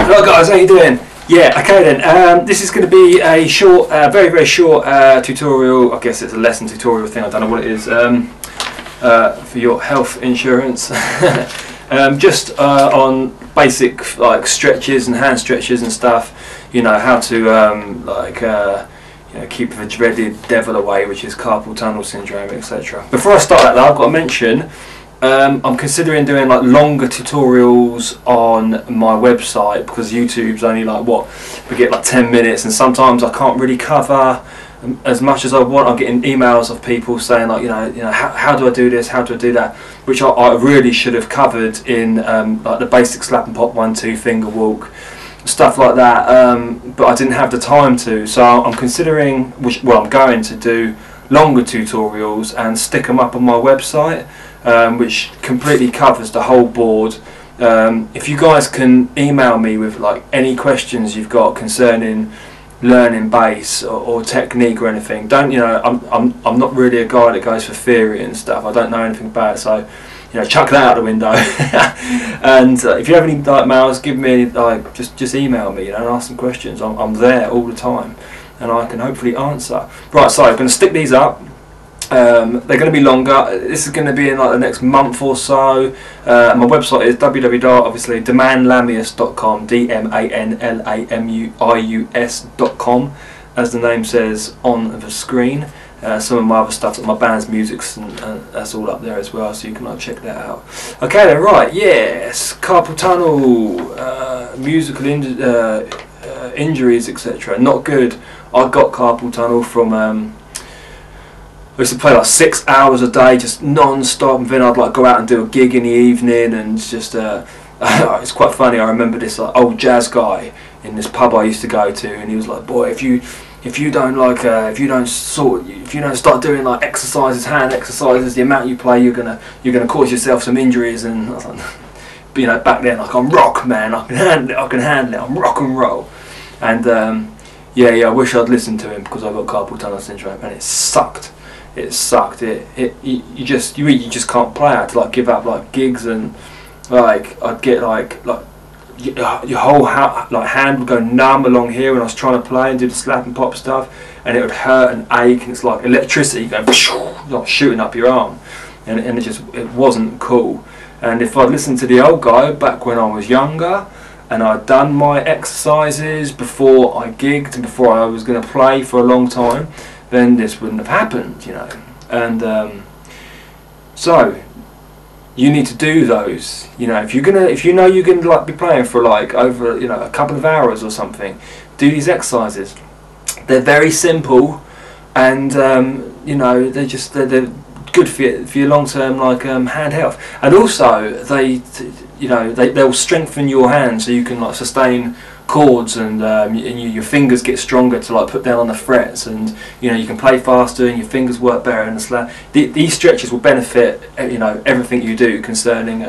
Hello guys, how you doing? Yeah, okay then. This is going to be a short, very short tutorial. I guess it's a lesson tutorial thing. I don't know what it is. For your health insurance, just on basic like stretches and hand stretches and stuff. You know how to keep the dreaded devil away, which is carpal tunnel syndrome, etc. Before I start that, though, I've got to mention. I'm considering doing like longer tutorials on my website because YouTube's only like we get like 10 minutes, and sometimes I can't really cover as much as I want. I'm getting emails of people saying like, how do I do this, how do I do that, which I really should have covered in like the basic slap and pop 1-2 finger walk, stuff like that, but I didn't have the time to. So I'm considering, I'm going to do longer tutorials and stick them up on my website. Which completely covers the whole board. If you guys can email me with like any questions you've got concerning learning bass or technique or anything, I'm not really a guy that goes for theory and stuff. I don't know anything about it, so chuck that out the window. And if you have any like mails, give me like just email me and ask some questions. I'm there all the time, and I can hopefully answer. Right, so I'm going to stick these up. They're going to be longer. This is going to be in like the next month or so. My website is www.demandlamius.com, DMANLAMUIUS.com, as the name says on the screen. Some of my other stuff, like my band's musics, and that's all up there as well, so you can like check that out. Okay then, right, yes, carpal tunnel, musical injuries, etc. Not good. I got carpal tunnel from I used to play like 6 hours a day, just non-stop, and then I'd like go out and do a gig in the evening, and just it's quite funny. I remember this like old jazz guy in this pub I used to go to, and he was like, "Boy, if you don't start doing like exercises, hand exercises, the amount you play, you're gonna cause yourself some injuries." And I was like, back then, like, I'm rock, man, I can handle it, I'm rock and roll. And yeah, I wish I'd listened to him, because I got carpal tunnel syndrome, and it sucked. It sucked. You just can't play. I had to like give up like gigs, and like I'd get like your whole hand would go numb along here when I was trying to play and do the slap and pop stuff, and it would hurt and ache, and it's like electricity going like shooting up your arm, and it wasn't cool. And if I'd listened to the old guy back when I was younger, and I'd done my exercises before I gigged and before I was going to play for a long time, then this wouldn't have happened, And so you need to do those. If you're gonna like be playing for like over a couple of hours or something, do these exercises. They're very simple, and they're good for your long-term like hand health, and also they'll strengthen your hand so you can like sustain chords, and your fingers get stronger to like put down on the frets, and you can play faster and your fingers work better in the slap. These stretches will benefit everything you do concerning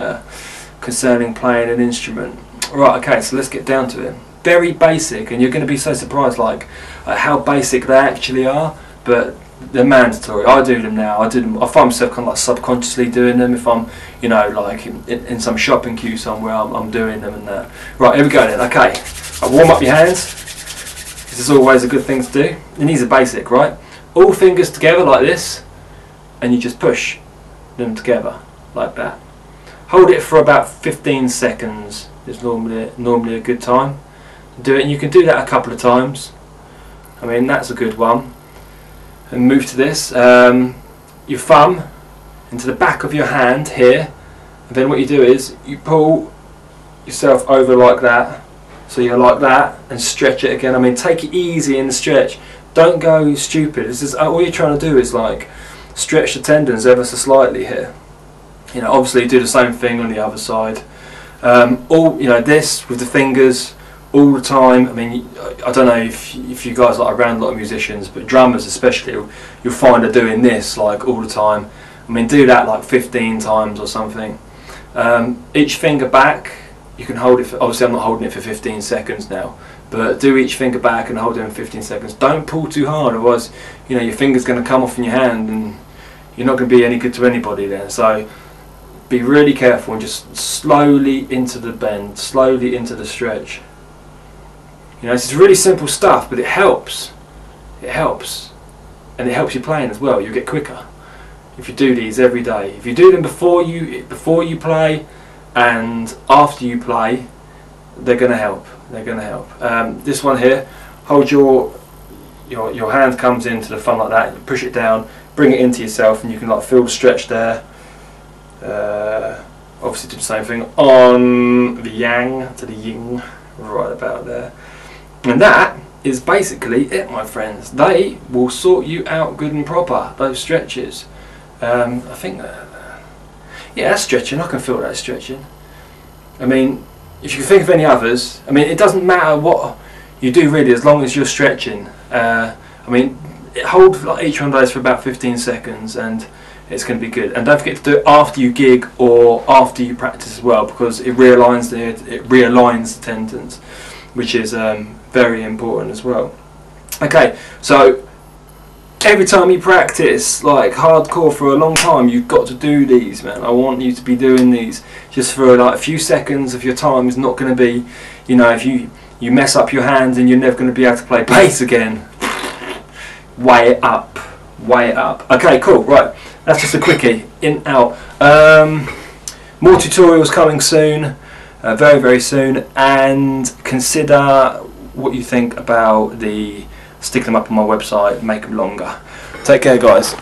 playing an instrument. Right, okay, so let's get down to it. Very basic, and you're going to be so surprised like how basic they actually are, but they're mandatory. I do them now. I find myself kind of like subconsciously doing them if I'm like in some shopping queue somewhere. I'm doing them and that. Right, here we go then. Okay, warm up your hands. This is always a good thing to do. And these are basic, right? All fingers together like this, and you just push them together like that. Hold it for about 15 seconds. Is normally a good time to do it, and you can do that a couple of times. I mean, that's a good one. And move to this, your thumb into the back of your hand here, and then what you do is you pull yourself over like that, so you're like that, and stretch it again. I mean, take it easy in the stretch, don't go stupid. This is all you're trying to do is like stretch the tendons ever so slightly here. Obviously do the same thing on the other side. This with the fingers all the time. I mean, I don't know if you guys are around a lot of musicians, but drummers especially, you'll find are doing this like all the time. I mean, do that like 15 times or something. Each finger back, you can hold it for, obviously I'm not holding it for 15 seconds now, but do each finger back and hold it in 15 seconds. Don't pull too hard, otherwise your finger's going to come off in your hand, and you're not going to be any good to anybody then. So be really careful and just slowly into the bend, slowly into the stretch. You know, this is really simple stuff, but it helps. It helps, and it helps you playing as well. You get quicker if you do these every day. If you do them before you play and after you play, they're going to help. They're going to help. This one here, hold your hand comes into the thumb like that. You push it down, bring it into yourself, and you can like feel the stretch there. Obviously, do the same thing on the yang to the yin, right about there. And that is basically it, my friends. They will sort you out good and proper, those stretches. I think yeah, that's stretching. I can feel that stretching. I mean, if you can think of any others, I mean, it doesn't matter what you do really, as long as you're stretching. I mean, hold like each one of those for about 15 seconds and it's going to be good. And don't forget to do it after you gig or after you practice as well, because it realigns the tendons, which is very important as well. Okay, so every time you practice like hardcore for a long time, you've got to do these, man. I want you to be doing these. Just for like a few seconds of your time is not going to be, you know, if you mess up your hands and you're never going to be able to play bass again. Weigh it up, weigh it up. Okay, cool, right, that's just a quickie, in, out. More tutorials coming soon, very, very soon, and consider what you think about the sticking them up on my website, make them longer. Take care, guys.